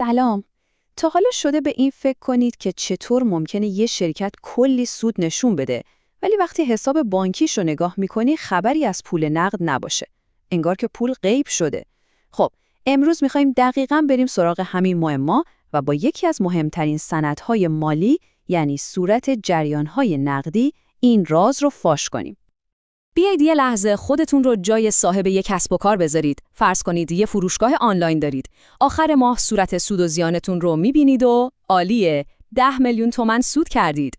سلام. تا حالا شده به این فکر کنید که چطور ممکنه یه شرکت کلی سود نشون بده ولی وقتی حساب بانکیش رو نگاه میکنی خبری از پول نقد نباشه. انگار که پول غیب شده. خب، امروز میخوایم دقیقاً بریم سراغ همین معما و با یکی از مهمترین سندهای مالی یعنی صورت جریانهای نقدی این راز رو فاش کنیم. بیایید یه لحظه خودتون رو جای صاحب یک کسب و کار بذارید. فرض کنید یه فروشگاه آنلاین دارید. آخر ماه صورت سود و زیانتون رو می‌بینید و عالیه، 10 میلیون تومان سود کردید.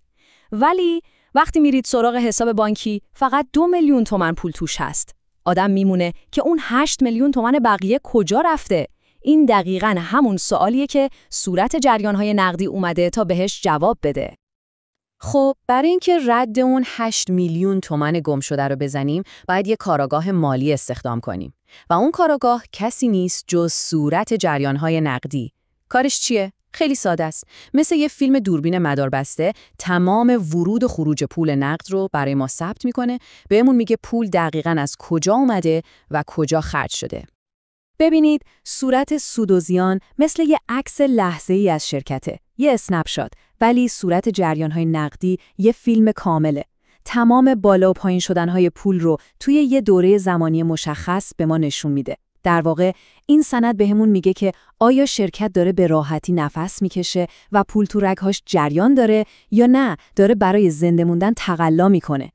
ولی وقتی میرید سراغ حساب بانکی فقط 2 میلیون تومان پول توش هست. آدم میمونه که اون 8 میلیون تومان بقیه کجا رفته؟ این دقیقاً همون سوالیه که صورت جریان‌های نقدی اومده تا بهش جواب بده. خب برای اینکه رد اون 8 میلیون تومان گم شده رو بزنیم باید یه کاراگاه مالی استخدام کنیم و اون کاراگاه کسی نیست جز صورت جریان‌های نقدی. کارش چیه؟ خیلی ساده است. مثل یه فیلم دوربین مداربسته تمام ورود و خروج پول نقد رو برای ما ثبت میکنه، بهمون میگه پول دقیقاً از کجا اومده و کجا خرج شده. ببینید صورت سود و زیان مثل یه عکس لحظه‌ای از شرکته، یه اسنپ شات، ولی صورت جریان‌های نقدی یه فیلم کامله. تمام بالا و پایین شدن‌های پول رو توی یه دوره زمانی مشخص به ما نشون میده. در واقع این سند بهمون میگه که آیا شرکت داره به راحتی نفس میکشه و پول تو رگ‌هاش جریان داره یا نه داره برای زنده موندن تقلا میکنه.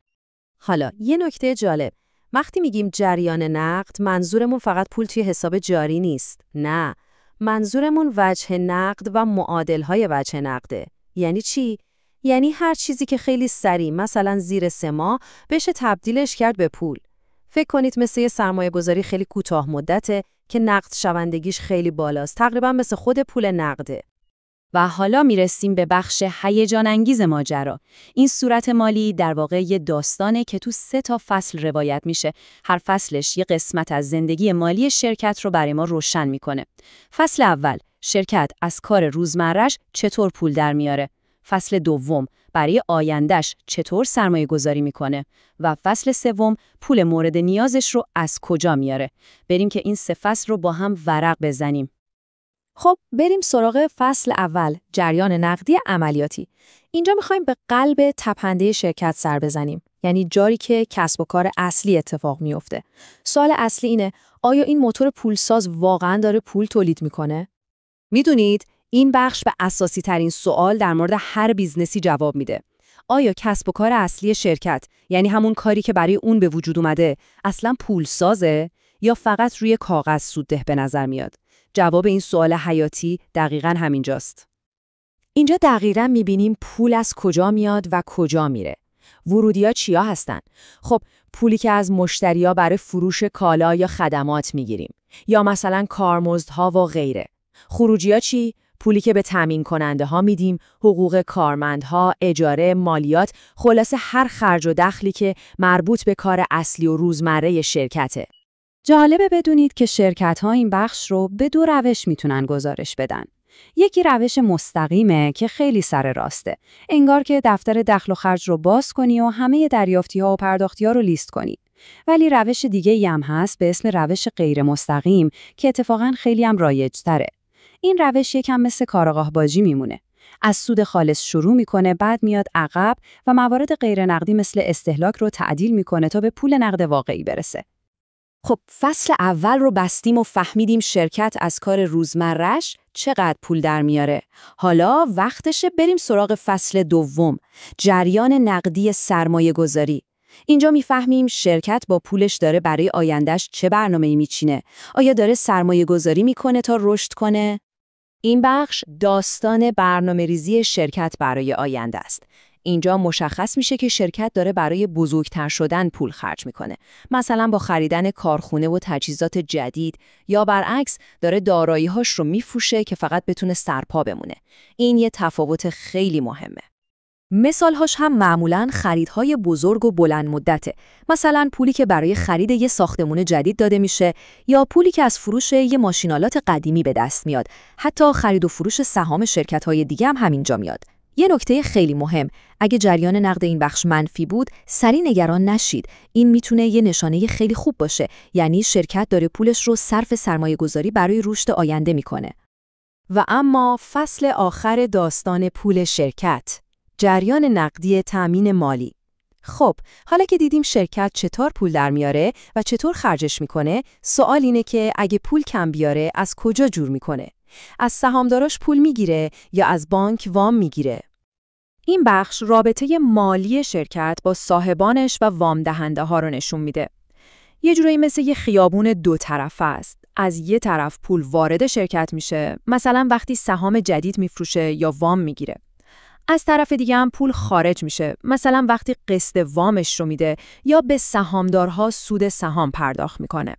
حالا یه نکته جالب، وقتی میگیم جریان نقد منظورمون فقط پول توی حساب جاری نیست. نه، منظورمون وجه نقد و معادل‌های وجه نقده. یعنی چی؟ یعنی هر چیزی که خیلی سریع مثلا زیر 3 ماه بشه تبدیلش کرد به پول. فکر کنید مثل یه سرمایه‌گذاری خیلی کوتاه مدته که نقد شوندگیش خیلی بالاست، تقریبا مثل خود پول نقده. و حالا میرسیم به بخش هیجان انگیز ماجرا. این صورت مالی در واقع یه داستانه که تو 3 تا فصل روایت میشه. هر فصلش یه قسمت از زندگی مالی شرکت رو برای ما روشن میکنه. فصل اول، شرکت از کار روزمره‌اش چطور پول در میاره. فصل دوم، برای آیندهش چطور سرمایه گذاری میکنه. و فصل سوم، پول مورد نیازش رو از کجا میاره. بریم که این 3 فصل رو با هم ورق بزنیم. خب بریم سراغ فصل اول، جریان نقدی عملیاتی. اینجا میخوایم به قلب تپنده شرکت سر بزنیم، یعنی جایی که کسب و کار اصلی اتفاق میفته. سوال اصلی اینه، آیا این موتور پولساز واقعاً داره پول تولید میکنه؟ میدونید این بخش به اساسی ترین سوال در مورد هر بیزنسی جواب میده. آیا کسب و کار اصلی شرکت، یعنی همون کاری که برای اون به وجود اومده، اصلاً پولسازه یا فقط روی کاغذ سودده به نظر میاد؟ جواب این سوال حیاتی دقیقاً همینجاست. اینجا دقیقاً می‌بینیم پول از کجا میاد و کجا میره. ورودی‌ها چیا هستن؟ خب پولی که از مشتری‌ها برای فروش کالا یا خدمات میگیریم یا مثلا کارمزدها و غیره. خروجی‌ها چی؟ پولی که به تامین کننده ها میدیم، حقوق کارمندها، اجاره، مالیات، خلاصه هر خرج و دخلی که مربوط به کار اصلی و روزمره شرکته. جالبه بدونید که شرکت‌ها این بخش رو به 2 روش میتونن گزارش بدن. یکی روش مستقیمه که خیلی سر راسته. انگار که دفتر دخل و خرج رو باز کنی و همه دریافتی‌ها و پرداختی‌ها رو لیست کنی. ولی روش دیگه‌ای هم هست به اسم روش غیر مستقیم که اتفاقاً خیلی هم رایج‌تره. این روش یکم مثل کارآگاه بازی میمونه. از سود خالص شروع میکنه، بعد میاد عقب و موارد غیر نقدی مثل استهلاک رو تعدیل میکنه تا به پول نقد واقعی برسه. خب فصل اول رو بستیم و فهمیدیم شرکت از کار روزمره‌اش چقدر پول در میاره. حالا وقتشه بریم سراغ فصل دوم، جریان نقدی سرمایه گذاری. اینجا میفهمیم شرکت با پولش داره برای آیندهش چه برنامه‌ای میچینه. آیا داره سرمایه گذاری میکنه تا رشد کنه؟ این بخش داستان برنامه‌ریزی شرکت برای آینده است. اینجا مشخص میشه که شرکت داره برای بزرگتر شدن پول خرج میکنه. مثلا با خریدن کارخونه و تجهیزات جدید یا برعکس داره دارایی‌هاش رو میفروشه که فقط بتونه سرپا بمونه. این یه تفاوت خیلی مهمه. مثالهاش هم معمولاً خریدهای بزرگ و بلند مدته. مثلا پولی که برای خرید یه ساختمون جدید داده میشه یا پولی که از فروش یه ماشینالات قدیمی به دست میاد. حتی خرید و فروش سهام شرکت‌های دیگه هم همینجا میاد. یه نکته خیلی مهم، اگه جریان نقد این بخش منفی بود، سریع نگران نشید. این میتونه یه نشانه خیلی خوب باشه، یعنی شرکت داره پولش رو صرف سرمایه‌گذاری برای رشد آینده میکنه. و اما فصل آخر داستان پول شرکت، جریان نقدی تأمین مالی. خب، حالا که دیدیم شرکت چطور پول در میاره و چطور خرجش میکنه، سوال اینه که اگه پول کم بیاره از کجا جور میکنه؟ از سهامداراش پول میگیره یا از بانک وام میگیره؟ این بخش رابطه مالی شرکت با صاحبانش و وام دهنده ها رو نشون میده. یه جورایی مثل یه خیابون دو طرفه است. از یه طرف پول وارد شرکت میشه، مثلا وقتی سهام جدید میفروشه یا وام میگیره. از طرف دیگه هم پول خارج میشه، مثلا وقتی قسط وامش رو میده یا به سهامدارها سود سهام پرداخت میکنه.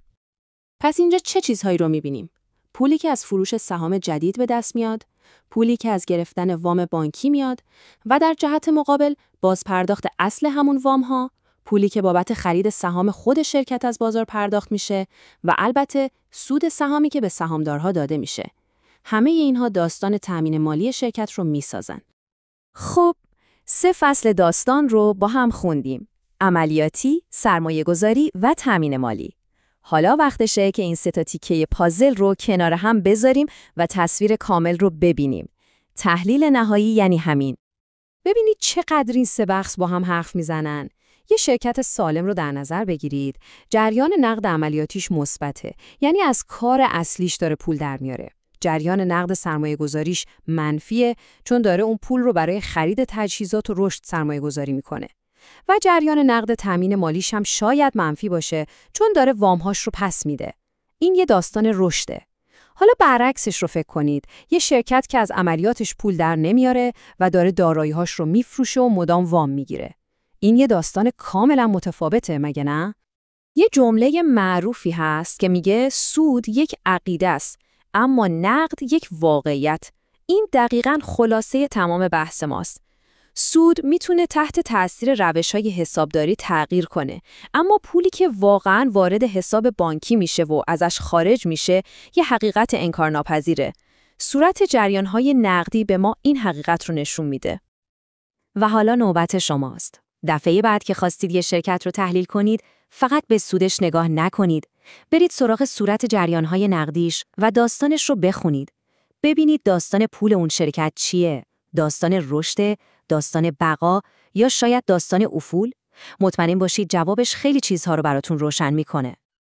پس اینجا چه چیزهایی رو میبینیم؟ پولی که از فروش سهام جدید به دست میاد، پولی که از گرفتن وام بانکی میاد و در جهت مقابل بازپرداخت اصل همون وام ها، پولی که بابت خرید سهام خود شرکت از بازار پرداخت میشه و البته سود سهامی که به سهامدارها داده میشه. همه اینها داستان تأمین مالی شرکت رو میسازن. خب، 3 فصل داستان رو با هم خوندیم. عملیاتی، سرمایه‌گذاری و تأمین مالی. حالا وقتشه که این 3 تا تیکه پازل رو کنار هم بذاریم و تصویر کامل رو ببینیم. تحلیل نهایی یعنی همین. ببینید چقدر این 3 بخش با هم حرف میزنن. یه شرکت سالم رو در نظر بگیرید. جریان نقد عملیاتیش مثبته، یعنی از کار اصلیش داره پول در میاره. جریان نقد سرمایه‌گذاریش منفیه، چون داره اون پول رو برای خرید تجهیزات و رشد سرمایه‌گذاری میکنه. و جریان نقد تأمین مالیش هم شاید منفی باشه، چون داره وام‌هاش رو پس میده. این یه داستان رشده. حالا برعکسش رو فکر کنید. یه شرکت که از عملیاتش پول در نمیاره و داره دارایی‌هاش رو میفروشه و مدام وام میگیره. این یه داستان کاملا متفاوته، مگه نه؟ یه جمله معروفی هست که میگه سود یک عقیده است، اما نقد یک واقعیت. این دقیقاً خلاصه تمام بحث ماست. سود میتونه تحت تأثیر روش‌های حسابداری تغییر کنه، اما پولی که واقعاً وارد حساب بانکی میشه و ازش خارج میشه، یه حقیقت انکارناپذیره. صورت جریان‌های نقدی به ما این حقیقت رو نشون میده. و حالا نوبت شماست. دفعه بعد که خواستید یه شرکت رو تحلیل کنید، فقط به سودش نگاه نکنید. برید سراغ صورت جریان‌های نقدیش و داستانش رو بخونید. ببینید داستان پول اون شرکت چیه؟ داستان رشد، داستان بقا یا شاید داستان افول؟ مطمئن باشید جوابش خیلی چیزها رو براتون روشن میکنه.